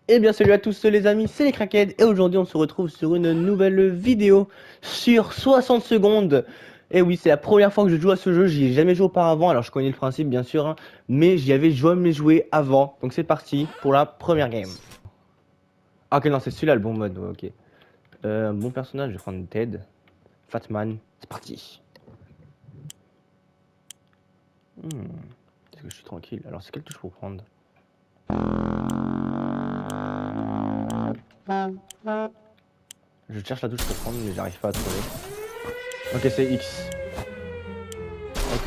Eh bien salut à tous les amis, c'est les Crackheads et aujourd'hui on se retrouve sur une nouvelle vidéo sur 60 secondes. Et oui, c'est la première fois que je joue à ce jeu, j'y ai jamais joué auparavant, alors je connais le principe bien sûr, hein, mais j'y avais jamais joué avant. Donc c'est parti pour la première game. Ah ok non, c'est celui-là le bon mode, ouais, ok. Bon personnage, je vais prendre Ted, Fatman, c'est parti. Est-ce que je suis tranquille? Alors c'est quelle touche pour prendre? Je cherche la touche pour prendre mais j'arrive pas à trouver. Ok, c'est X.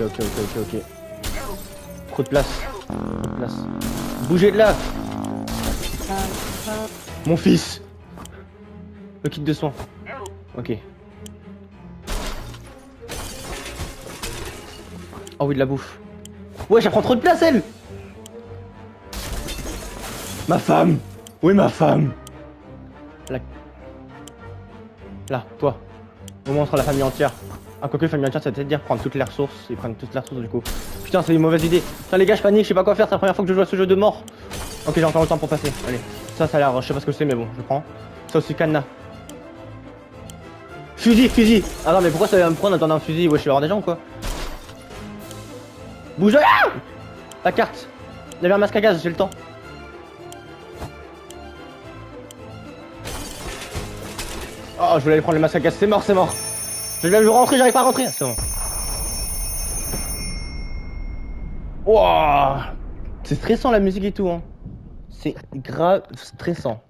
Ok. Trop de place. Trop de place. Bougez de là! Mon fils! Le kit de soins. Ok. Oh oui, de la bouffe. Ouais, ça prend trop de place, elle! Ma femme! Oui, ma femme! Là. Là, toi. Au moins, on sera la famille entière. Ah, quoique, famille entière, ça veut dire prendre toutes les ressources. Ils prennent toutes les ressources du coup. Putain, c'est une mauvaise idée. Putain, les gars, je panique, je sais pas quoi faire. C'est la première fois que je joue à ce jeu de mort. Ok, j'ai encore le temps pour passer. Allez. Ça a l'air. Je sais pas ce que c'est, mais bon, je prends. Ça aussi, cadenas. Fusil! Ah non, mais pourquoi ça va me prendre en attendant un fusil? Ouais, je vais avoir des gens ou quoi? Bouge là! La carte! Il y avait un masque à gaz, j'ai le temps. Oh, je voulais aller prendre le masque à gaz, c'est mort. Je vais rentrer, j'arrive pas à rentrer. C'est bon. Wouah! C'est stressant la musique et tout, hein. C'est grave stressant.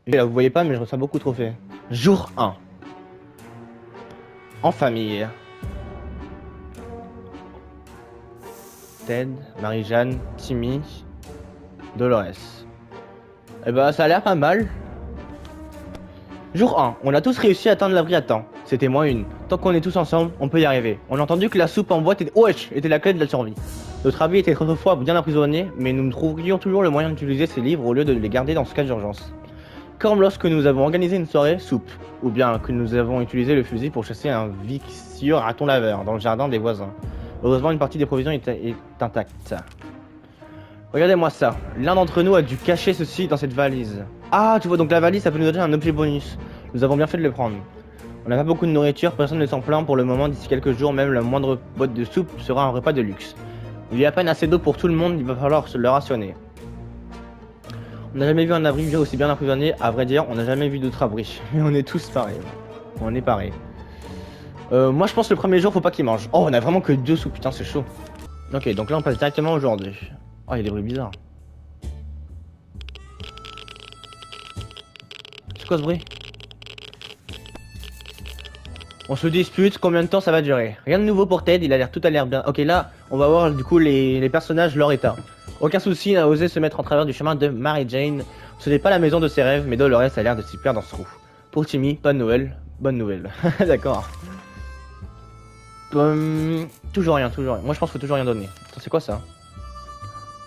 Et là, vous voyez pas, mais je reçois beaucoup de trophées. Jour 1. En famille. Ted, Marie-Jeanne, Timmy, Dolores. Eh bah, ça a l'air pas mal. Jour 1. On a tous réussi à atteindre l'abri à temps. C'était moins une. Tant qu'on est tous ensemble, on peut y arriver. On a entendu que la soupe en boîte était la clé de la survie. Notre abri était autrefois bien emprisonné, mais nous trouvions toujours le moyen d'utiliser ces livres au lieu de les garder dans ce cas d'urgence. Comme lorsque nous avons organisé une soirée soupe, ou bien que nous avons utilisé le fusil pour chasser un vicieux raton laveur dans le jardin des voisins. Heureusement, une partie des provisions est intacte. Regardez-moi ça. L'un d'entre nous a dû cacher ceci dans cette valise. Ah, tu vois, donc la valise, ça peut nous donner un objet bonus. Nous avons bien fait de le prendre. On n'a pas beaucoup de nourriture, personne ne s'en plaint pour le moment. D'ici quelques jours, même la moindre boîte de soupe sera un repas de luxe. Il y a à peine assez d'eau pour tout le monde, il va falloir se le rationner. On n'a jamais vu un abri aussi bien emprisonné, à vrai dire, on n'a jamais vu d'autres abris. Mais on est tous pareils. On est pareils. Moi je pense que le premier jour, faut pas qu'il mange. Oh, on a vraiment que 2 soupes, putain, c'est chaud. Ok, donc là on passe directement aujourd'hui. Oh, il y a des bruits bizarres. C'est quoi ce bruit? On se dispute, combien de temps ça va durer? Rien de nouveau pour Ted, tout a l'air bien. Ok, là, on va voir du coup les personnages, leur état. Aucun souci n'a osé se mettre en travers du chemin de Mary Jane. Ce n'est pas la maison de ses rêves, mais Dolores a l'air de s'y perdre dans ce trou. Pour Timmy, pas de Noël, bonne nouvelle. D'accord. Toujours rien, toujours rien. Moi je pense qu'il faut toujours rien donner. Attends, c'est quoi ça?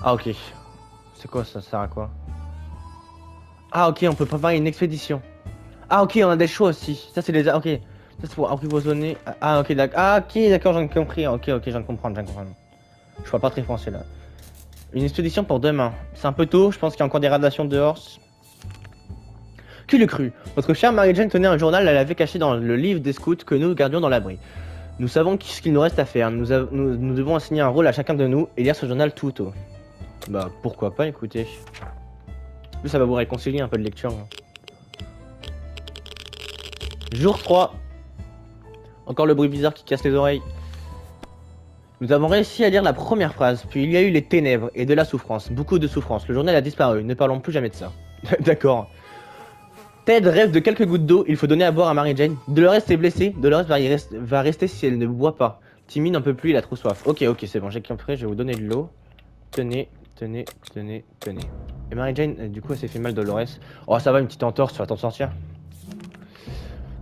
Ah ok. C'est quoi ça? Ça sert à quoi? Ah ok, on peut préparer une expédition. Ah ok, on a des choix aussi. Ça c'est les... Ok. Ça c'est pour emprisonner... Ah ok, d'accord. Ah ok, d'accord, j'en ai compris. Ok, je viens de comprendre, Je vois pas très français là. Une expédition pour demain. C'est un peu tôt, je pense qu'il y a encore des radiations dehors. Qui le cru? Notre chère Mary-Jane tenait un journal, elle avait caché dans le livre des scouts que nous gardions dans l'abri. Nous savons ce qu'il nous reste à faire. Nous devons assigner un rôle à chacun de nous et lire ce journal tout tôt. Bah pourquoi pas, écoutez. Plus ça va vous réconcilier un peu de lecture. Hein. Jour 3. Encore le bruit bizarre qui casse les oreilles. Nous avons réussi à lire la première phrase, puis il y a eu les ténèbres et de la souffrance, beaucoup de souffrance. Le journal a disparu, ne parlons plus jamais de ça. D'accord. Ted rêve de quelques gouttes d'eau, il faut donner à boire à Mary Jane. Dolores est blessée, Dolores va rester si elle ne boit pas. Timmy n'en peut plus, il a trop soif. Ok, c'est bon, j'ai compris, je vais vous donner de l'eau. Tenez. Et Mary Jane, du coup, elle s'est fait mal, Dolores. Oh, ça va, une petite entorse, tu vas t'en sortir.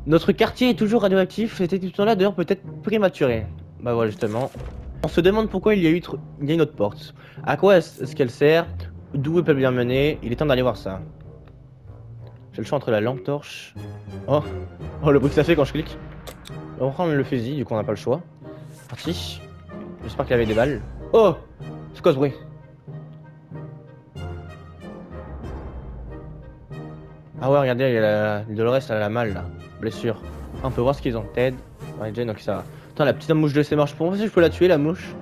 Notre quartier est toujours radioactif, cette étude-là d'ailleurs peut être prématurée. Bah voilà, justement. On se demande pourquoi il y a une autre porte. À quoi est-ce qu'elle sert? D'où elle peut bien mener? Il est temps d'aller voir ça. J'ai le choix entre la lampe torche. Oh, le bruit que ça fait quand je clique. On va prendre le fusil, du coup on n'a pas le choix. Parti. J'espère qu'il y avait des balles. Oh, c'est quoi ce bruit? Ah ouais, regardez, il y a Dolores, elle a la malle là. Blessure. Ah, on peut voir ce qu'ils ont. Ted, Mary Jane, ok, ça va. Attends, la petite mouche de ses marches. Pour moi, si je peux la tuer, la mouche.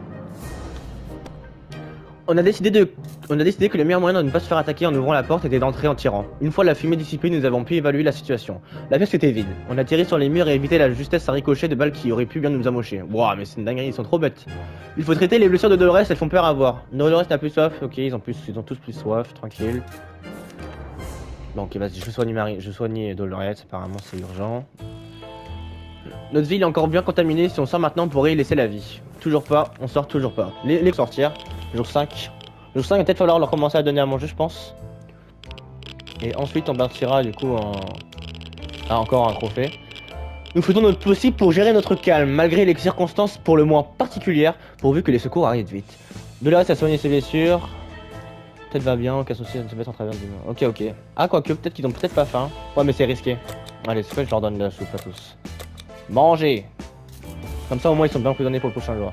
On a décidé que le meilleur moyen de ne pas se faire attaquer en ouvrant la porte était d'entrer en tirant. Une fois la fumée dissipée, nous avons pu évaluer la situation. La pièce était vide. On a tiré sur les murs et évité la justesse à ricochet de balles qui auraient pu bien nous amocher. Wouah, mais c'est une dinguerie, ils sont trop bêtes. Il faut traiter les blessures de Dolores, elles font peur à voir. Dolores n'a plus soif, ok, ils ont tous plus soif, tranquille. Donc vas-y, je soigne Dolores, apparemment c'est urgent. Notre ville est encore bien contaminée, si on sort maintenant on pourrait y laisser la vie. Toujours pas, on sort toujours pas. Les sortir, jour 5. Jour 5 il va peut-être falloir leur commencer à donner à manger je pense. Et ensuite on partira du coup en... Ah encore un trophée. Nous faisons notre possible pour gérer notre calme, malgré les circonstances pour le moins particulières, pourvu que les secours arrivent vite. Dolores a soigné ses blessures. Peut-être va bien, aucun souci, ça se met en travers du mur. Ok, ok. Ah, quoique, peut-être qu'ils ont peut-être pas faim. Ouais, mais c'est risqué. Allez, c'est quoi, je leur donne de la soupe à tous. Mangez. Comme ça, au moins, ils sont bien emprisonnés pour le prochain jour.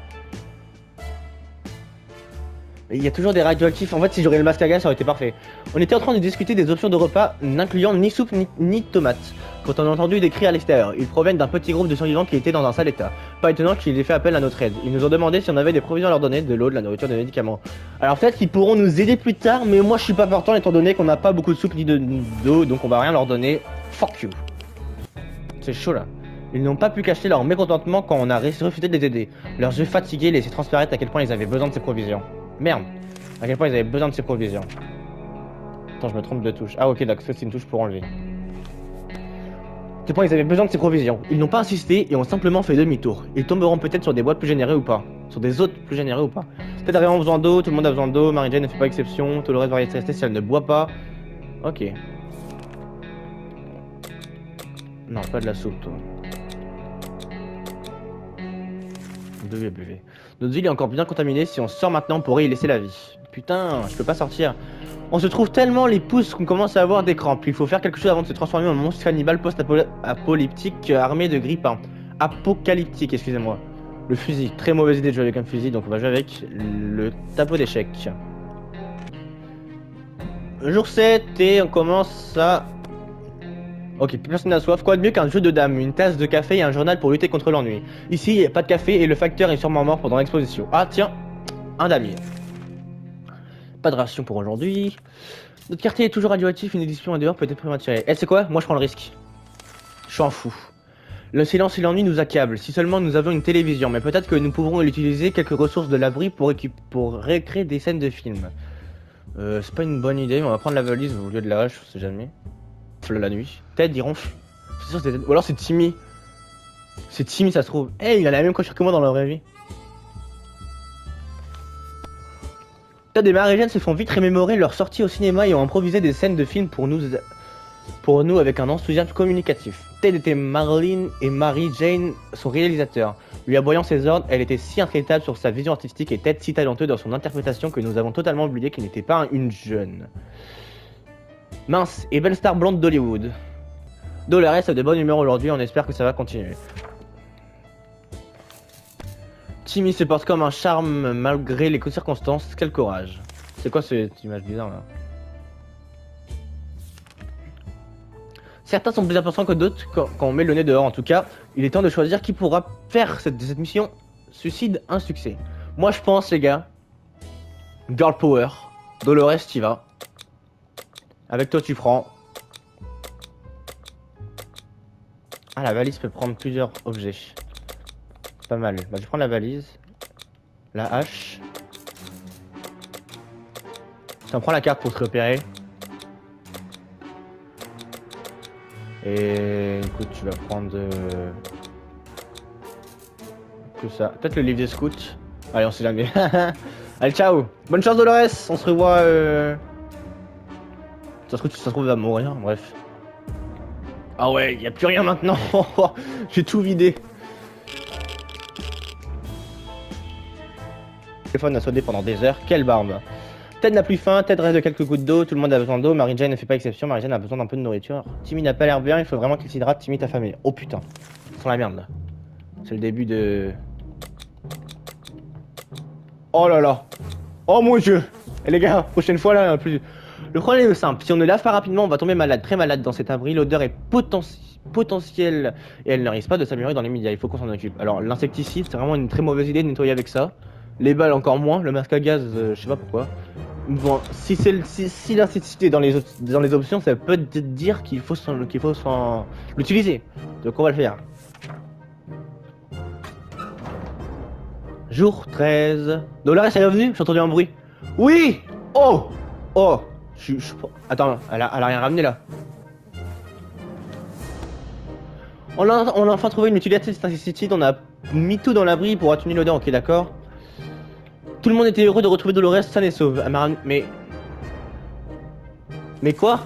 Il y a toujours des radioactifs. En fait, si j'aurais le masque à gaz, ça aurait été parfait. On était en train de discuter des options de repas n'incluant ni soupe ni tomates. Quand on a entendu des cris à l'extérieur, ils proviennent d'un petit groupe de survivants qui étaient dans un sale état. Pas étonnant qu'ils aient fait appel à notre aide. Ils nous ont demandé si on avait des provisions à leur donner, de l'eau, de la nourriture, des médicaments. Alors peut-être qu'ils pourront nous aider plus tard, mais moi je suis pas partant étant donné qu'on n'a pas beaucoup de soupe ni d'eau, donc on va rien leur donner. Fuck you. C'est chaud là. Ils n'ont pas pu cacher leur mécontentement quand on a refusé de les aider. Leurs yeux fatigués laissaient transparaître à quel point ils avaient besoin de ces provisions. Merde. À quel point ils avaient besoin de ces provisions. Attends, je me trompe de touche. Ah ok, d'accord, c'est une touche pour enlever. À quel point ils avaient besoin de ces provisions. Ils n'ont pas insisté et ont simplement fait demi-tour. Ils tomberont peut-être sur des boîtes plus générées ou pas. Sur des autres plus générées ou pas. Peut-être vraiment besoin d'eau, tout le monde a besoin d'eau, Mary Jane ne fait pas exception, tout le reste va rester si elle ne boit pas. Ok. Non, pas de la soupe toi. Buvez. Notre ville est encore bien contaminée, si on sort maintenant on pourrait y laisser la vie. Putain, je peux pas sortir. On se trouve tellement les pouces qu'on commence à avoir des crampes. Il faut faire quelque chose avant de se transformer en monstre cannibale post-apocalyptique armé de grippins. Apocalyptique, excusez-moi. Le fusil, très mauvaise idée de jouer avec un fusil, donc on va jouer avec le tableau d'échecs. Jour 7 et on commence à... Ok, plus personne n'a soif. Quoi de mieux qu'un jeu de dames, une tasse de café et un journal pour lutter contre l'ennui. Ici, il n'y a pas de café et le facteur est sûrement mort pendant l'exposition. Ah tiens, un damier. Pas de ration pour aujourd'hui. Notre quartier est toujours radioactif, une édition à dehors peut être prématurée. Eh, c'est quoi? Moi je prends le risque. Je suis un fou. Le silence et l'ennui nous accablent. Si seulement nous avions une télévision, mais peut-être que nous pourrons utiliser quelques ressources de l'abri pour récréer des scènes de films. C'est pas une bonne idée, mais on va prendre la valise au lieu de la hache, on sait jamais. La nuit. Ted, il ronfle. C'est sûr, c'est Ted. Ou alors c'est Timmy. C'est Timmy, ça se trouve. Eh, hey, il a la même coiffure que moi dans la vraie vie. Ted et Mary Jane se font vite remémorer leur sortie au cinéma et ont improvisé des scènes de films pour nous avec un enthousiasme communicatif. Ted était Marilyn et Mary Jane son réalisateur. Lui aboyant ses ordres, elle était si intraitable sur sa vision artistique et Ted si talentueux dans son interprétation que nous avons totalement oublié qu'il n'était pas une jeune. Mince et belle star blonde d'Hollywood. Dolores a de bonne humeur aujourd'hui, on espère que ça va continuer. Timmy se porte comme un charme malgré les circonstances, quel courage. C'est quoi cette image bizarre là? Certains sont plus importants que d'autres quand on met le nez dehors en tout cas. Il est temps de choisir qui pourra faire cette mission suicide un succès. Moi je pense les gars, Girl Power, Dolores t'y vas. Avec toi tu prends. Ah la valise peut prendre plusieurs objets. Pas mal. Bah je prends la valise. La hache. T'en prends la carte pour te repérer. Et écoute tu vas prendre que ça. Peut-être le livre des scouts. Allez on sait jamais. Allez ciao. Bonne chance Dolores. On se revoit Ça se trouve, il va mourir, bref. Ah ouais, il n'y a plus rien maintenant. J'ai tout vidé. Le téléphone a sonné pendant des heures. Quelle barbe. Ted n'a plus faim, Ted reste de quelques gouttes d'eau, tout le monde a besoin d'eau, Mary Jane ne fait pas exception, Mary Jane a besoin d'un peu de nourriture. Timmy n'a pas l'air bien, il faut vraiment qu'il s'hydrate, Timmy ta famille. Oh putain, c'est la merde là. C'est le début de... Oh là là. Oh mon dieu. Et les gars, prochaine fois là, plus... Le problème est simple, si on ne lave pas rapidement, on va tomber malade, très malade dans cet abri. L'odeur est potentielle et elle ne risque pas de s'améliorer dans les médias. Il faut qu'on s'en occupe. Alors, l'insecticide, c'est vraiment une très mauvaise idée de nettoyer avec ça. Les balles, encore moins. Le masque à gaz, je sais pas pourquoi. Bon, si l'insecticide est dans les options, ça peut te dire qu'il faut l'utiliser. Donc, on va le faire. Jour 13. Dolores, elle est revenue? J'ai entendu un bruit. Oui! Oh! Oh! Attends, elle a rien ramené là. On a enfin trouvé une utilité de cet insecticide. On a mis tout dans l'abri pour atténuer l'odeur. Ok, d'accord. Tout le monde était heureux de retrouver Dolores saine et sauve. Elle m'a ramené. Mais quoi?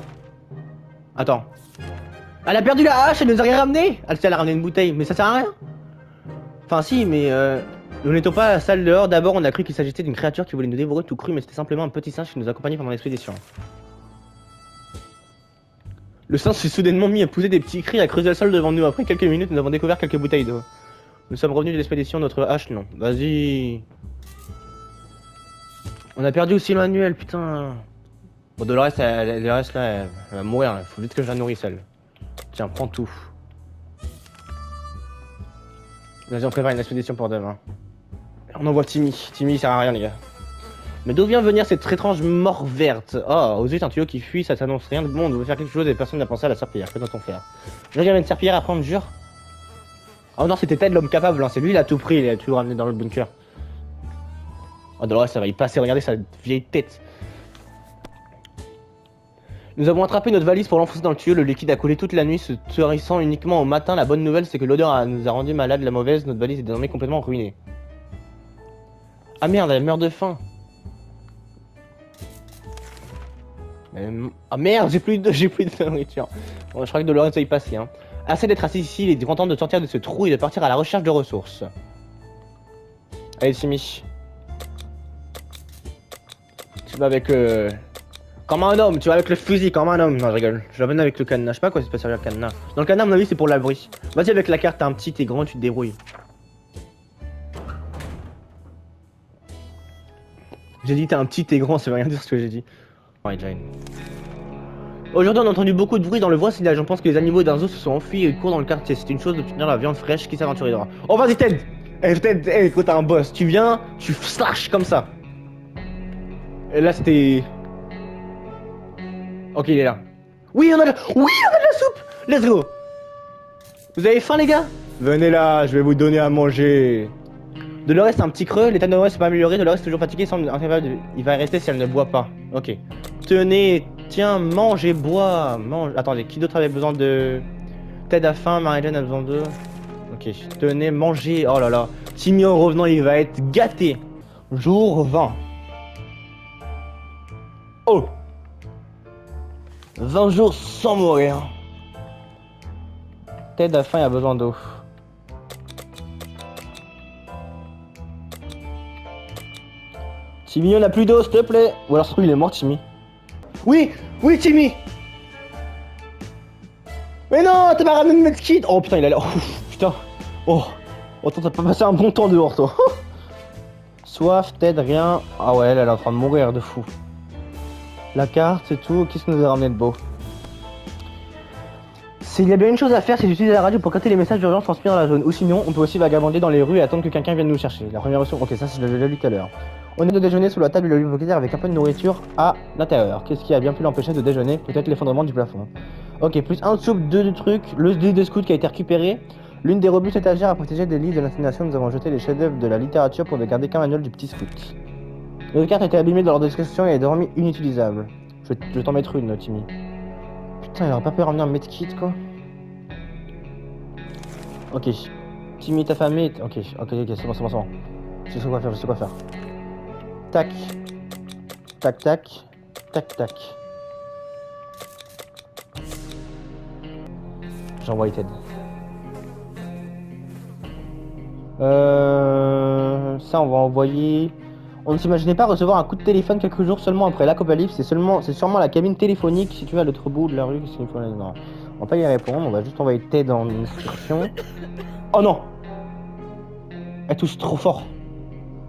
Attends. Elle a perdu la hache, elle nous a rien ramené? Elle a ramené une bouteille, mais ça sert à rien. Enfin si, mais nous n'étions pas à la salle dehors. D'abord, on a cru qu'il s'agissait d'une créature qui voulait nous dévorer tout cru, mais c'était simplement un petit singe qui nous accompagnait pendant l'expédition. Le singe s'est soudainement mis à pousser des petits cris, à creuser le sol devant nous. Après quelques minutes, nous avons découvert quelques bouteilles d'eau. Nous sommes revenus de l'expédition, notre hache non. Vas-y. On a perdu aussi le manuel, putain. Bon, Dolores, elle reste là, elle va mourir. Il faut vite que je la nourrisse, elle. Tiens, prends tout. Vas-y, on prépare une expédition pour demain. On envoie Timmy. Timmy, il sert à rien, les gars. Mais d'où vient venir cette étrange mort verte? Oh, aux yeux, un tuyau qui fuit, ça s'annonce rien de bon. On veut faire quelque chose et personne n'a pensé à la serpillière. Que doit-on faire? Je regarde une serpillière, après on me jure. Oh non, c'était Ted l'homme capable, hein. C'est lui, il a tout pris, il a tout ramené dans le bunker. Oh, Dolores, ça va y passer, regardez sa vieille tête. Nous avons attrapé notre valise pour l'enfoncer dans le tuyau. Le liquide a coulé toute la nuit, se tarissant uniquement au matin. La bonne nouvelle, c'est que l'odeur nous a rendu malades. La mauvaise, notre valise est désormais complètement ruinée. Ah merde, elle meurt de faim. Ah merde, j'ai plus de nourriture. Bon, je crois que Dolores va y passer. Hein. Assez d'être assis ici, il est content de sortir de ce trou et de partir à la recherche de ressources. Allez, Timmy. Tu vas avec comme un homme, tu vas avec le fusil comme un homme. Non, je rigole. Je l'amène avec le cadenas. Je sais pas quoi c'est pas servir le cadenas. Dans le cadenas, à mon avis, c'est pour l'abri. Vas-y avec la carte, t'es un petit, t'es grand, tu te débrouilles. J'ai dit t'es un petit, t'es grand, ça veut rien dire ce que j'ai dit. Ouais, Jane. Aujourd'hui, on a entendu beaucoup de bruit dans le voisinage. On pense que les animaux d'un zoo se sont enfuis et courent dans le quartier. C'est une chose de tenir la viande fraîche qui s'aventurera. Oh, vas-y, Ted! Ted, écoute, t'as un boss. Tu viens, tu slash comme ça. Et là, c'était. Ok, il est là. Oui, on a de la soupe! Let's go! Vous avez faim, les gars? Venez là, je vais vous donner à manger. Dolores, c'est un petit creux. L'état de Dolores s'est pas amélioré. Dolores est toujours fatigué. Il va rester si elle ne boit pas. Ok. Tenez, tiens, mange et bois. Mange. Attendez, qui d'autre avait besoin de. Ted a faim, Marie-Jane a besoin de. Ok, tenez, mangez. Oh là là. Timmy en revenant, il va être gâté. Jour 20. Oh! 20 jours sans mourir. Ted a faim et a besoin d'eau. Timmy, on a plus d'eau, s'il te plaît. Ou alors, je trouve il est mort, Timmy. Oui, oui, Timmy. Mais non, t'as pas ramené le medkit. Oh putain, il a l'air. Oh, putain. Oh, attends, t'as pas passé un bon temps dehors, toi. Soif, Ted, rien. Ah ouais, elle est en train de mourir de fou. La carte, c'est tout. Qu'est-ce que nous a ramené de beau? S'il y a bien une chose à faire, c'est d'utiliser la radio pour capter les messages d'urgence transmis dans la zone. Ou sinon, on peut aussi vagabonder dans les rues et attendre que quelqu'un vienne nous chercher. La première option, ok, ça, je l'avais déjà lu tout à l'heure. On est de déjeuner sous la table de l'universitaire avec un peu de nourriture à l'intérieur. Qu'est-ce qui a bien pu l'empêcher de déjeuner? Peut-être l'effondrement du plafond. Ok, plus un de soupe, deux de trucs, le lit de scout qui a été récupéré, l'une des robustes étagères à protéger des livres de l'incinération. Nous avons jeté les chefs-d'œuvre de la littérature pour ne garder qu'un manuel du petit scout. Notre carte a été abîmée dans leur description et est désormais inutilisable. Je vais t'en mettre une, Timmy. Putain, il aurait pas pu ramener un medkit, quoi. Ok. Timmy, ta famille. Ok, c'est bon. Je sais quoi faire. Tac. Tac, tac. Tac, tac. J'envoie Ted. Ça, on va envoyer. On ne s'imaginait pas recevoir un coup de téléphone quelques jours seulement après l'apocalypse. C'est sûrement la cabine téléphonique située à l'autre bout de la rue. Non. On va pas y répondre. On va juste envoyer Ted en instruction. Oh non! Elle touche trop fort.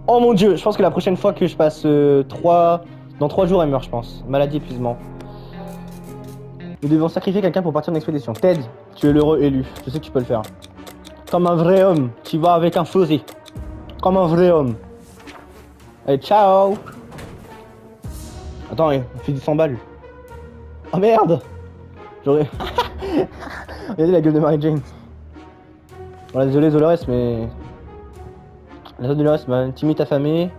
Oh mon dieu, je pense que la prochaine fois que je passe 3 Dans 3 jours, elle meurt, je pense. Maladie, épuisement. Nous devons sacrifier quelqu'un pour partir en expédition. Ted, tu es l'heureux élu. Je sais que tu peux le faire. Comme un vrai homme, tu vas avec un fusil. Comme un vrai homme. Allez, ciao. Attends, on fait 100 balles. Oh merde. J'aurais... Regardez la gueule de Mary Jane. Bon, désolé Dolores, mais... Désolé Dolores, bah, Timmy t'a affamé.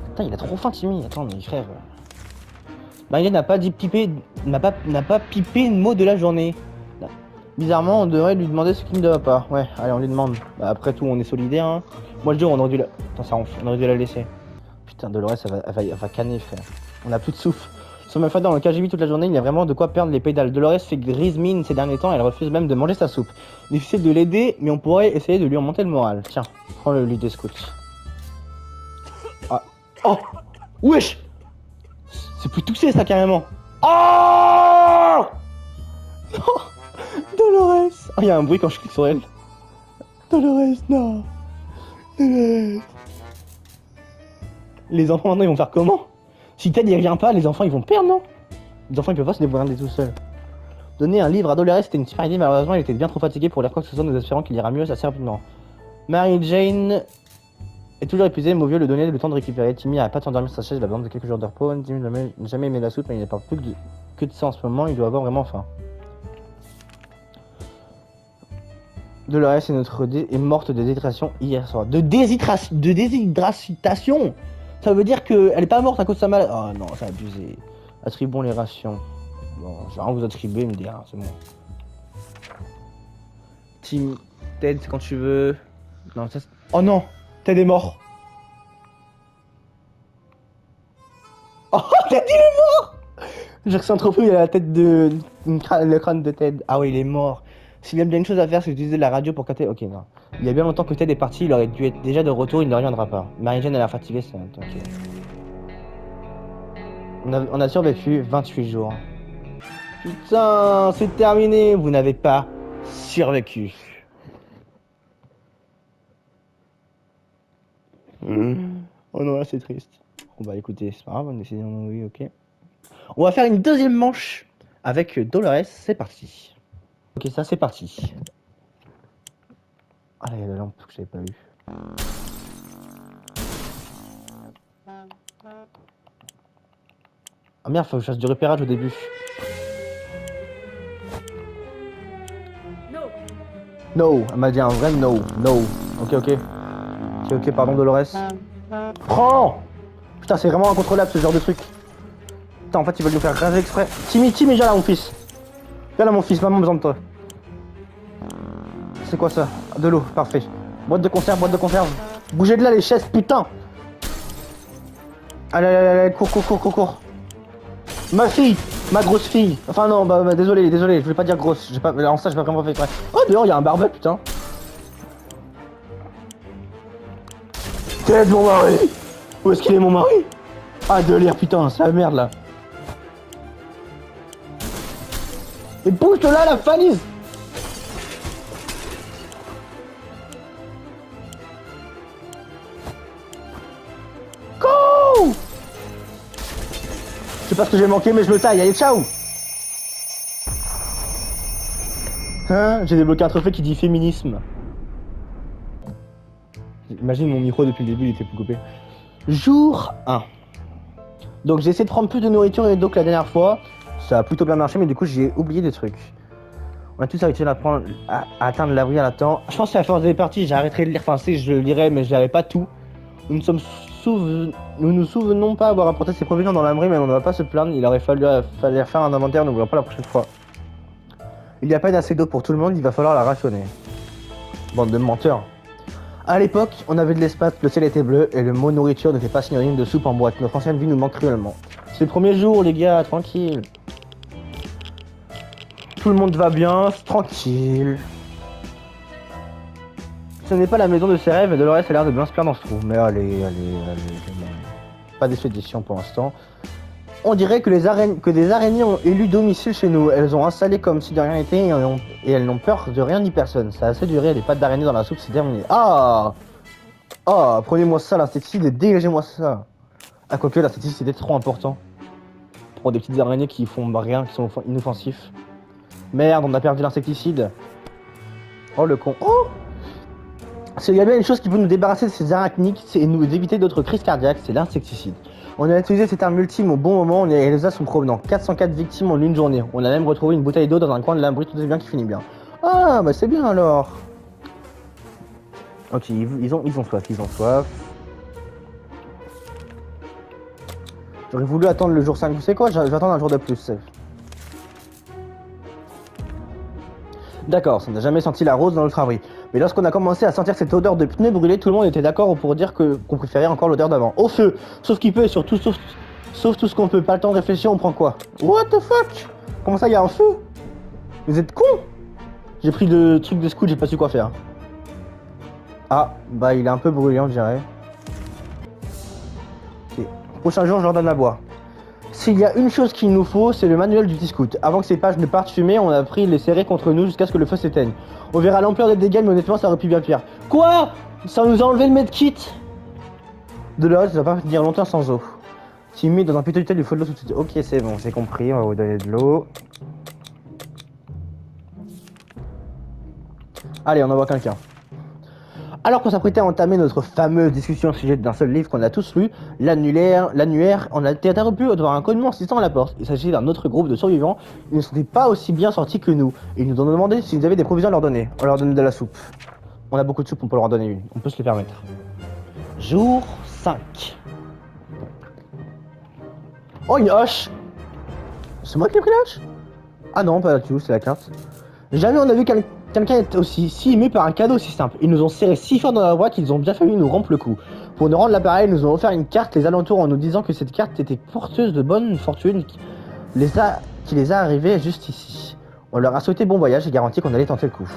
Putain, il a trop faim Timmy. Attends, mais frère... Mary Jane n'a pas dit piper... n'a pas pipé le mot de la journée. Bizarrement, on devrait lui demander ce qui ne va pas. Ouais, allez, on lui demande. Bah, après tout, on est solidaires, hein. Moi, je dis, on aurait dû la... Attends, ça ronfle. On aurait dû la laisser. Putain, Dolores, elle va canner, frère. On a plus de souffle. Sur ma fois dans le KGB toute la journée, il y a vraiment de quoi perdre les pédales. Dolores fait grise mine ces derniers temps, elle refuse même de manger sa soupe. Difficile de l'aider, mais on pourrait essayer de lui remonter le moral. Tiens, prends le lit des scouts. Ah. Oh. Wesh. C'est plus toussé ça carrément. Oh non. Dolores. Oh, il y a un bruit quand je clique sur elle. Dolores, non. Dolores. Les enfants maintenant ils vont faire comment? Si Ted y revient pas, les enfants ils vont perdre, non? Les enfants ils peuvent pas se débrouiller tout seuls. Donner un livre à Dolores c'était une super idée, malheureusement il était bien trop fatigué pour lire quoi que ce soit, nous espérons qu'il ira mieux assez rapidement. Mary Jane est toujours épuisée, Mauvieux le donner le temps de récupérer. Timmy a pas de s'endormir sur sa chaise, il a besoin de quelques jours de repos. Timmy n'a jamais aimé la soupe, mais il n'a pas plus que de ça en ce moment, il doit avoir vraiment faim. Dolores est morte de déshydratation hier soir. De déshydratation. Ça veut dire qu'elle est pas morte à cause de sa maladie. Oh non, c'est abusé. Attribuons les rations. Bon, je vais rien vous attribuer, me dire, c'est bon. Team Ted, c'est quand tu veux. Non, ça. Oh non, Ted est mort. Oh, Ted il est mort. J'ai reçu un trophée, il y a la tête de. Le crâne de Ted. Ah oui, il est mort. S'il y a bien une chose à faire, c'est utiliser la radio pour capter. Ok, non. Il y a bien longtemps que Ted est parti, il aurait dû être déjà de retour, il ne reviendra pas. Mary-Jane, elle a fatigué, c'est ok. On a survécu 28 jours. Putain, c'est terminé, vous n'avez pas survécu. Oh non, là c'est triste. On va écouter, c'est pas grave, on essaie de... Oui, ok. On va faire une deuxième manche avec Dolores, c'est parti. Ok, ça c'est parti. Ah là, il y a la lampe que j'avais pas vue. Ah merde, faut que je fasse du repérage au début. No, elle m'a dit un vrai no. No. Ok, ok. Ok, ok, pardon Dolores. Prends. Putain, c'est vraiment incontrôlable ce genre de truc. Putain, en fait, ils veulent nous faire raser exprès. Timmy, viens là, mon fils. Viens là, mon fils, maman a besoin de toi. C'est quoi ça? De l'eau, parfait. Boîte de conserve, boîte de conserve. Bougez de là, les chaises, putain. Allez, allez, allez, cours, cours, cours, cours, cours. Ma fille, ma grosse fille. Enfin non, bah désolé, désolé, je voulais pas dire grosse. J'ai pas, en ça, j'ai pas vraiment fait exprès. Oh, dehors, il y a un barbel, putain. Ted, mon mari. Où est-ce qu'il est, mon mari? Ah, de l'air, putain, c'est la merde, là. Et bouge de là, la valise. Go. Je sais pas ce que j'ai manqué, mais je le taille. Allez, ciao. Hein? J'ai débloqué un trophée qui dit féminisme. Imagine mon micro depuis le début, il était plus coupé. Jour 1. Donc j'ai essayé de prendre plus de nourriture et d'eau que la dernière fois. Ça a plutôt bien marché, mais du coup j'ai oublié des trucs. On a tous réussi à atteindre l'abri à la temps. Je pense que c'est la force des parties, j'arrêterai de lire. Enfin si, je lirai, mais je lirai pas tout. Nous nous souvenons pas avoir apporté ces provisions dans l'abri, mais on ne va pas se plaindre. Il aurait fallu faire un inventaire, n'oublions pas la prochaine fois. Il n'y a pas assez d'eau pour tout le monde, il va falloir la rationner. Bande de menteurs. À l'époque, on avait de l'espace, le ciel était bleu et le mot nourriture n'était pas synonyme de soupe en boîte. Notre ancienne vie nous manque cruellement. C'est le premier jour, les gars, tranquille. Tout le monde va bien, tranquille. Ce n'est pas la maison de ses rêves et Dolores a l'air de bien se perdre dans ce trou. Mais allez. Pas d'expédition pour l'instant. On dirait que des araignées ont élu domicile chez nous. Elles ont installé comme si de rien n'était et elles n'ont peur de rien ni personne. Ça a assez duré, les pattes d'araignée dans la soupe, c'est terminé. Ah, prenez-moi ça, l'insecticide, et dégagez-moi ça. Ah, quoique l'insecticide c'était trop important. Pour des petites araignées qui font rien, qui sont inoffensifs. Merde, on a perdu l'insecticide. Oh le con. Oh! S'il y a bien une chose qui peut nous débarrasser de ces arachnides et nous éviter d'autres crises cardiaques, c'est l'insecticide. On a utilisé cette arme ultime au bon moment et les as sont provenants. 404 victimes en une journée. On a même retrouvé une bouteille d'eau dans un coin de l'abri, tout est bien qui finit bien. Ah, bah c'est bien alors. Ok, ils ont soif, ils ont soif. J'aurais voulu attendre le jour 5, vous savez quoi, je vais attendre un jour de plus. D'accord, ça n'a jamais senti la rose dans notre abri. Mais lorsqu'on a commencé à sentir cette odeur de pneus brûlés, tout le monde était d'accord pour dire qu'on préférait encore l'odeur d'avant. Au feu! Sauf qu'il peut et surtout, sauf tout ce qu'on peut. Pas le temps de réfléchir, on prend quoi? What the fuck? Comment ça, il y a un feu? Vous êtes cons? J'ai pris le truc de scout, j'ai pas su quoi faire. Ah, bah il est un peu brûlé, on dirait. Ok. Prochain jour, je leur donne la bois. S'il y a une chose qu'il nous faut, c'est le manuel du T-Scout. Avant que ces pages ne partent fumer, on a pris les serrer contre nous jusqu'à ce que le feu s'éteigne. On verra l'ampleur des dégâts, mais honnêtement, ça aurait pu bien pire. Quoi? Ça nous a enlevé le medkit? De là, ça va pas tenir longtemps sans eau. Timide dans un putain du faut de l'eau tout de suite. Ok, c'est bon, j'ai compris, on va vous donner de l'eau. Allez, on envoie quelqu'un. Alors qu'on s'apprêtait à entamer notre fameuse discussion au sujet d'un seul livre qu'on a tous lu, l'annuaire, on a été interrompu devant un connu insistant à la porte. Il s'agissait d'un autre groupe de survivants, ils ne sont pas aussi bien sortis que nous, et ils nous ont demandé s'ils avaient des provisions à leur donner. On leur donne de la soupe. On a beaucoup de soupe, on peut leur en donner une, on peut se les permettre. Jour 5. Oh, une hache! C'est moi qui ai pris la hache? Ah non, pas là-dessus, c'est la carte. Jamais on a vu quelqu'un être aussi si ému par un cadeau aussi simple. Ils nous ont serré si fort dans la voie qu'ils ont bien fallu nous rompre le cou. Pour nous rendre l'appareil, ils nous ont offert une carte les alentours en nous disant que cette carte était porteuse de bonne fortune qui les a arrivés juste ici. On leur a souhaité bon voyage et garanti qu'on allait tenter le coup.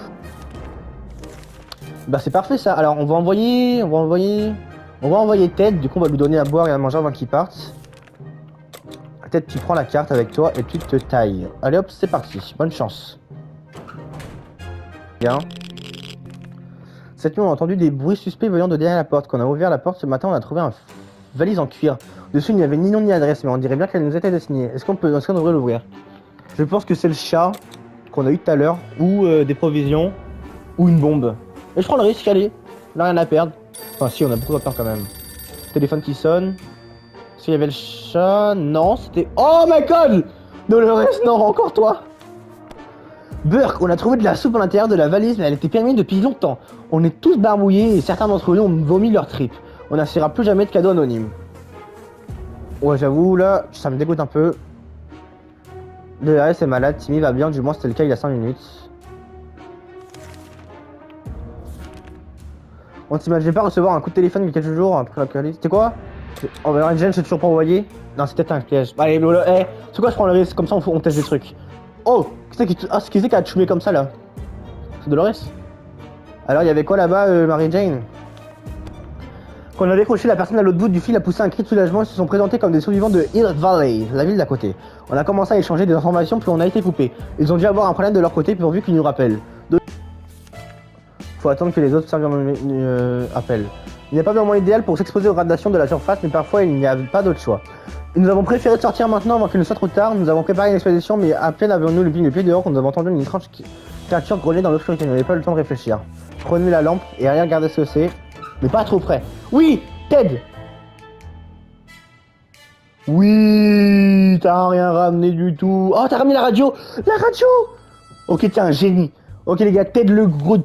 Bah c'est parfait ça. Alors on va envoyer Ted. Du coup on va lui donner à boire et à manger avant qu'il parte. Ted, tu prends la carte avec toi et tu te tailles. Allez hop, c'est parti. Bonne chance. Bien. Cette nuit, on a entendu des bruits suspects venant de derrière la porte. Quand on a ouvert la porte ce matin, on a trouvé une valise en cuir. Dessus, il n'y avait ni nom ni adresse, mais on dirait bien qu'elle nous était destinée. Est-ce qu'on devrait l'ouvrir? Je pense que c'est le chat qu'on a eu tout à l'heure, ou des provisions, ou une bombe. Et je prends le risque, allez. On n'a rien à perdre. Enfin, si, on a beaucoup à perdre quand même. Téléphone qui sonne. Est-ce qu'il y avait le chat? Non, c'était... Oh my god! Dolores, non, encore toi! Burk, on a trouvé de la soupe à l'intérieur de la valise, mais elle était permise depuis longtemps. On est tous barbouillés et certains d'entre nous ont vomi leur trip. On n'assira plus jamais de cadeaux anonymes. Ouais, j'avoue, là, ça me dégoûte un peu. Dolores est malade, Timmy va bien, du moins c'était le cas il y a 5 minutes. On t'imaginait pas recevoir un coup de téléphone il y a quelques jours après la calice. C'était quoi? Oh, bah, Jen, c'est toujours pas envoyé. Non, c'était un piège. Allez, c'est quoi, je prends le risque, comme ça on teste des trucs. Oh, qui c'est qui a tchoumé comme ça là? C'est Dolores. Alors il y avait quoi là-bas, Mary Jane? Quand on a décroché, la personne à l'autre bout du fil a poussé un cri de soulagement et se sont présentés comme des survivants de Hill Valley, la ville d'à côté. On a commencé à échanger des informations puis on a été coupé. Ils ont dû avoir un problème de leur côté pourvu qu'ils nous rappellent. Faut attendre que les autres serveurs appellent. Il n'y a pas vraiment idéal pour s'exposer aux radiations de la surface, mais parfois il n'y a pas d'autre choix. Nous avons préféré sortir maintenant avant qu'il ne soit trop tard. Nous avons préparé une expédition, mais à peine avons-nous le pied dehors quand nous avons entendu une étrange créature grogner dans l'obscurité. Nous n'avons pas eu le temps de réfléchir. Prenez la lampe et allez regarder ce que c'est, mais pas trop près. Oui, Ted. Oui, t'as rien ramené du tout. Oh, t'as ramené la radio. La radio. Ok, t'es un génie. Ok les gars, Ted le Goat.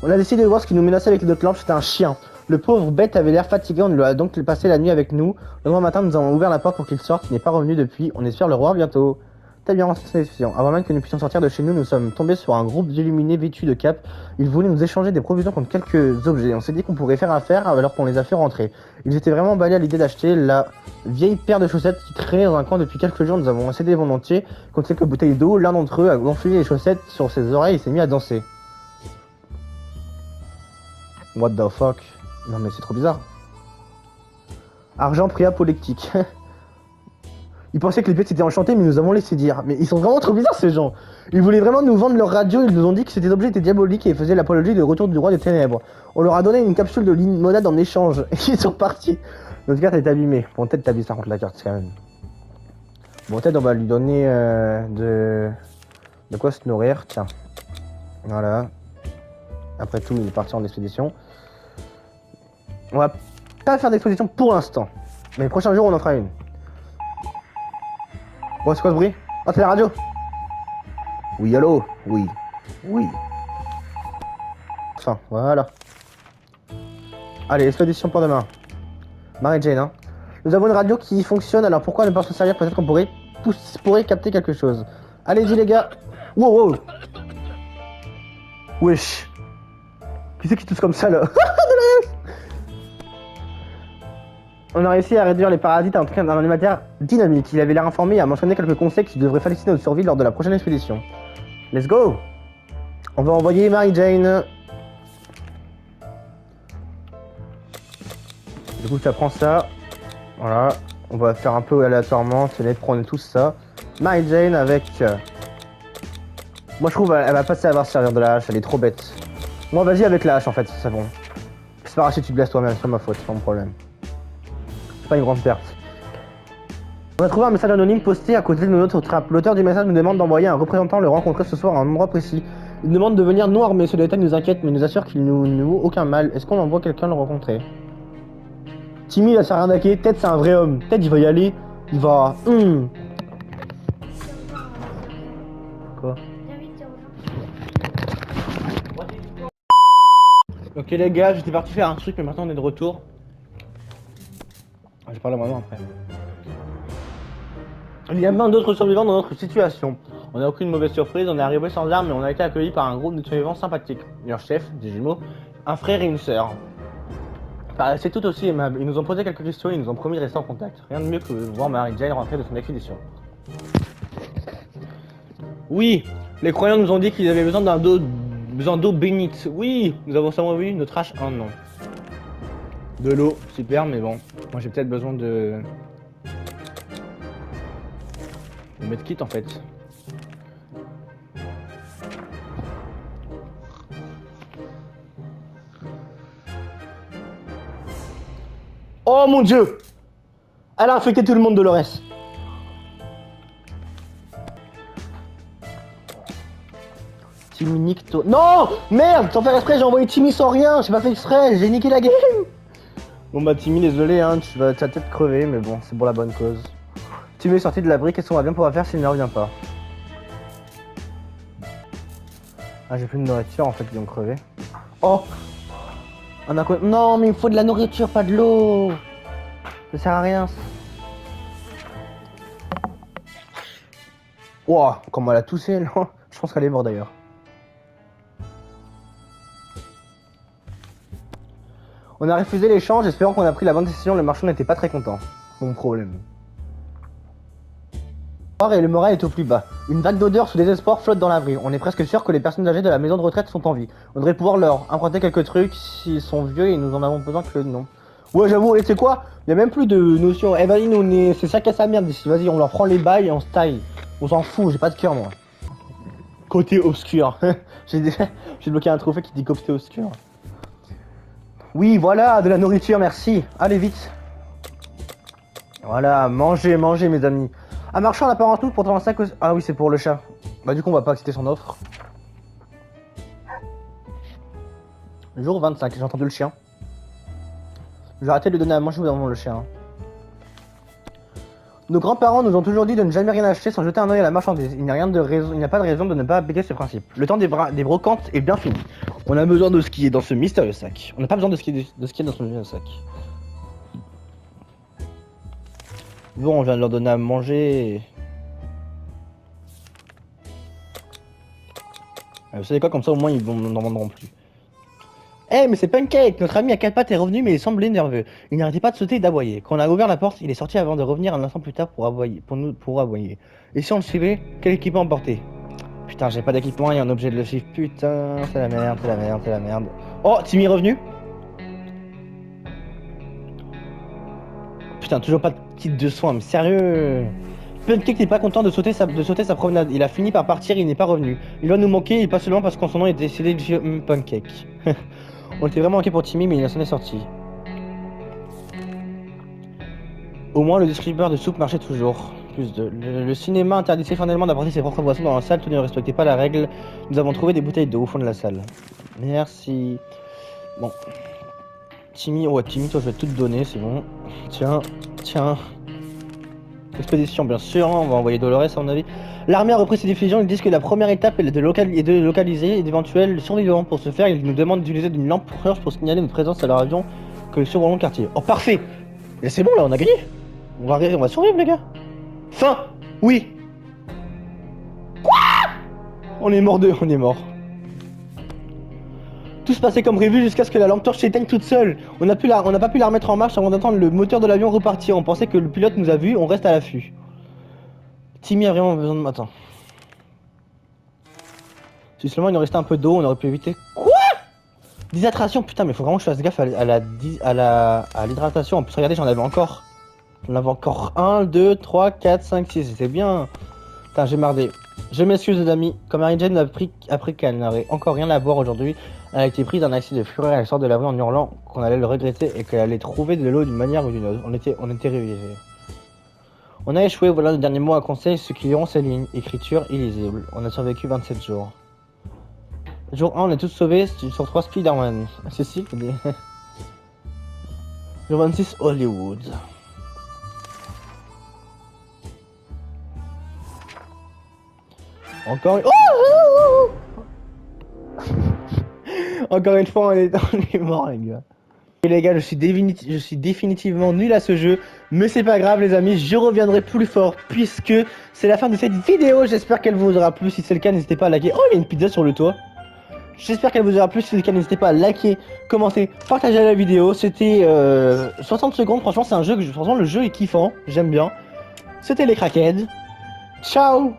On a décidé de voir ce qui nous menaçait avec les autres lampes, c'était un chien. Le pauvre bête avait l'air fatigué, on lui a donc passé la nuit avec nous. Le lendemain matin, nous avons ouvert la porte pour qu'il sorte, il n'est pas revenu depuis, on espère le revoir bientôt. Très bien, avant même que nous puissions sortir de chez nous, nous sommes tombés sur un groupe d'illuminés vêtus de cap. Ils voulaient nous échanger des provisions contre quelques objets. On s'est dit qu'on pourrait faire affaire alors qu'on les a fait rentrer. Ils étaient vraiment emballés à l'idée d'acheter la vieille paire de chaussettes qui traînait dans un coin depuis quelques jours. Nous avons cédé volontiers contre quelques bouteilles d'eau. L'un d'entre eux a enfilé les chaussettes sur ses oreilles et s'est mis à danser. What the fuck? Non mais c'est trop bizarre. Argent prix apoplectique. Ils pensaient que les pièces étaient enchantées, mais nous avons laissé dire. Mais ils sont vraiment trop bizarres ces gens. Ils voulaient vraiment nous vendre leur radio, ils nous ont dit que ces objets étaient diaboliques et faisaient l'apologie du retour du roi des ténèbres. On leur a donné une capsule de limonade en échange, et ils sont partis. Notre carte est abîmée. Bon, peut-être t'as ça contre la carte quand même. Bon, peut-être on va lui donner de quoi se nourrir. Tiens. Voilà. Après tout, il est parti en expédition. On va pas faire d'expédition pour l'instant. Mais les prochains jours, on en fera une. Bon, c'est quoi ce bruit? Oh, c'est la radio. Oui, allô? Oui. Oui. Enfin, voilà. Allez, expédition pour demain. Mary Jane, hein. Nous avons une radio qui fonctionne, alors pourquoi ne pas se servir? Peut-être qu'on pourrait capter quelque chose. Allez-y, les gars. Wow, wow. Wesh. Qui c'est qui tousse comme ça, là? On a réussi à réduire les parasites à un truc d'un animateur dynamique. Il avait l'air informé et a mentionné quelques conseils qui devraient faciliter notre survie lors de la prochaine expédition. Let's go! On va envoyer Mary Jane. Du coup, ça prend ça. Voilà. On va faire un peu aléatoirement. Tenez, prenez tous ça. Mary Jane avec... Moi, je trouve elle va pas savoir se servir de la hache. Elle est trop bête. Moi, vas-y avec la hache, en fait. C'est bon. C'est pas grave si tu te blesses toi-même. C'est pas ma faute. C'est pas mon problème. C'est pas une grande perte. On a trouvé un message anonyme posté à côté de notre trappe. L'auteur du message nous demande d'envoyer un représentant le rencontrer ce soir à un endroit précis. Il demande de venir nous armer. Ce détail nous inquiète, mais nous assure qu'il ne vaut aucun mal. Est-ce qu'on envoie quelqu'un le rencontrer? Timmy, il va se faire arnaquer. Peut-être c'est un vrai homme. Peut-être il va y aller. Il va... Quoi? Ok les gars, j'étais parti faire un truc, mais maintenant on est de retour. Je parle à moi après. Il y a plein d'autres survivants dans notre situation. On n'a aucune mauvaise surprise, on est arrivé sans armes, mais on a été accueillis par un groupe de survivants sympathiques. Leur chef, des jumeaux, un frère et une sœur. C'est tout aussi aimable. Ils nous ont posé quelques questions et ils nous ont promis de rester en contact. Rien de mieux que voir Mary Jane rentrer de son expédition. Oui, les croyants nous ont dit qu'ils avaient besoin d'eau bénite. Oui, nous avons seulement vu notre hache. Oh non. De l'eau, super, mais bon. Moi j'ai peut-être besoin de medkit en fait. Oh mon dieu! Elle a infecté tout le monde, Dolores. Timmy nique toi. Non! Merde! Sans faire exprès, j'ai envoyé Timmy sans rien. J'ai pas fait exprès, j'ai niqué la game. Bon bah Timmy, désolé, hein, tu vas peut-être crever, mais bon, c'est pour la bonne cause. Timmy est sorti de l'abri, qu'est-ce qu'on va bien pouvoir faire s'il ne revient pas? Ah, j'ai plus de nourriture en fait, ils ont crevé. Oh! On a quoi? Non, mais il me faut de la nourriture, pas de l'eau. Ça sert à rien. Wow, comment elle a toussé, là. Je pense qu'elle est morte d'ailleurs. On a refusé l'échange, espérant qu'on a pris la bonne décision. Le marchand n'était pas très content. Mon problème. Et le moral est au plus bas. Une vague d'odeur sous désespoir flotte dans l'avril. On est presque sûr que les personnes âgées de la maison de retraite sont en vie. On devrait pouvoir leur emprunter quelques trucs s'ils sont vieux et nous en avons besoin que non. Ouais, j'avoue, et tu sais quoi? Il y a même plus de notion. Eh vas-y, nous, c'est ça casse sa merde ici. Vas-y, on leur prend les bails et on se taille. On s'en fout, j'ai pas de cœur moi. Côté obscur. J'ai bloqué un trophée qui dit côté obscur. Oui, voilà, de la nourriture, merci. Allez, vite. Voilà, mangez, mangez, mes amis. Un marchand n'a pas en tout pour 35 aussi. Ah oui, c'est pour le chat. Bah du coup, on va pas accepter son offre. Jour 25, j'ai entendu le chien. Je vais arrêter de lui donner à manger avant le chien. Nos grands-parents nous ont toujours dit de ne jamais rien acheter sans jeter un œil à la marchandise. Il n'y a pas de raison de ne pas appliquer ce principe. Le temps des brocantes est bien fini. On a besoin de ce qui est dans ce mystérieux sac. On n'a pas besoin de ce qui est dans ce mystérieux sac. Bon, on vient de leur donner à manger. Vous savez quoi, comme ça au moins ils n'en vendront plus. Eh, mais c'est Pancake! Notre ami à quatre pattes est revenu, mais il semblait nerveux. Il n'arrêtait pas de sauter et d'aboyer. Quand on a ouvert la porte, il est sorti avant de revenir un instant plus tard pour aboyer. Et si on le suivait, quel équipement emporter? Putain, j'ai pas d'équipement et un objet de le suivre. Putain, c'est la merde, c'est la merde, c'est la merde. Oh, Timmy est revenu? Putain, toujours pas de kit de soins, mais sérieux? Pancake n'est pas content de sauter sa promenade. Il a fini par partir, il n'est pas revenu. Il va nous manquer, et pas seulement parce qu'en son nom est décédé de Pancake. On était vraiment inquiet pour Timmy, mais il s'en est sorti. Au moins le distributeur de soupe marchait toujours. Plus de. Le cinéma interdisait finalement d'apporter ses propres boissons dans la salle, tout ne respectait pas la règle. Nous avons trouvé des bouteilles d'eau au fond de la salle. Merci. Bon. Timmy, ouais, Timmy, toi je vais tout te donner, c'est bon. Tiens, tiens. Expédition, bien sûr, on va envoyer Dolores à mon avis. L'armée a repris ses diffusions, ils disent que la première étape est de localiser d'éventuels survivants. Pour ce faire, ils nous demandent d'utiliser une lampe torche pour signaler notre présence à leur avion que survolons le quartier. Oh parfait! Et c'est bon là, on a gagné! On va survivre les gars! Fin! Oui! Quoi? On est mort d'eux, on est mort. Tout se passait comme prévu jusqu'à ce que la lampe torche s'éteigne toute seule. On n'a pas pu la remettre en marche avant d'entendre le moteur de l'avion repartir. On pensait que le pilote nous a vus, on reste à l'affût. Timmy a vraiment besoin de matin. Si seulement il nous restait un peu d'eau, on aurait pu éviter. Quoi? Déshydratation, putain, mais faut vraiment que je fasse gaffe à l'hydratation. En plus, regardez, j'en avais encore. J'en avais encore 1, 2, 3, 4, 5, 6. C'était bien. Putain, j'ai mardé. Je m'excuse, les amis. Comme Mary Jane a appris qu'elle n'avait encore rien à boire aujourd'hui, elle a été prise d'un accès de fureur. Elle sort de la rue en hurlant qu'on allait le regretter et qu'elle allait trouver de l'eau d'une manière ou d'une autre. On était réveillés. On a échoué, voilà le dernier mot à conseil, ceux qui liront ces lignes. Écriture illisible. On a survécu 27 jours. Jour 1, on est tous sauvés sur 3 Spider-Man. Ceci, Jour 26, Hollywood. Encore une... Oh Encore une fois, on est mort, les gars. Et les gars, je suis définitivement nul à ce jeu, mais c'est pas grave les amis, je reviendrai plus fort puisque c'est la fin de cette vidéo. J'espère qu'elle vous aura plu. Si c'est le cas, n'hésitez pas à liker. Oh, il y a une pizza sur le toit. J'espère qu'elle vous aura plu. Si c'est le cas, n'hésitez pas à liker, commenter, partager la vidéo. C'était 60 secondes. Franchement, c'est un jeu que franchement le jeu est kiffant. J'aime bien. C'était les Crackheads. Ciao.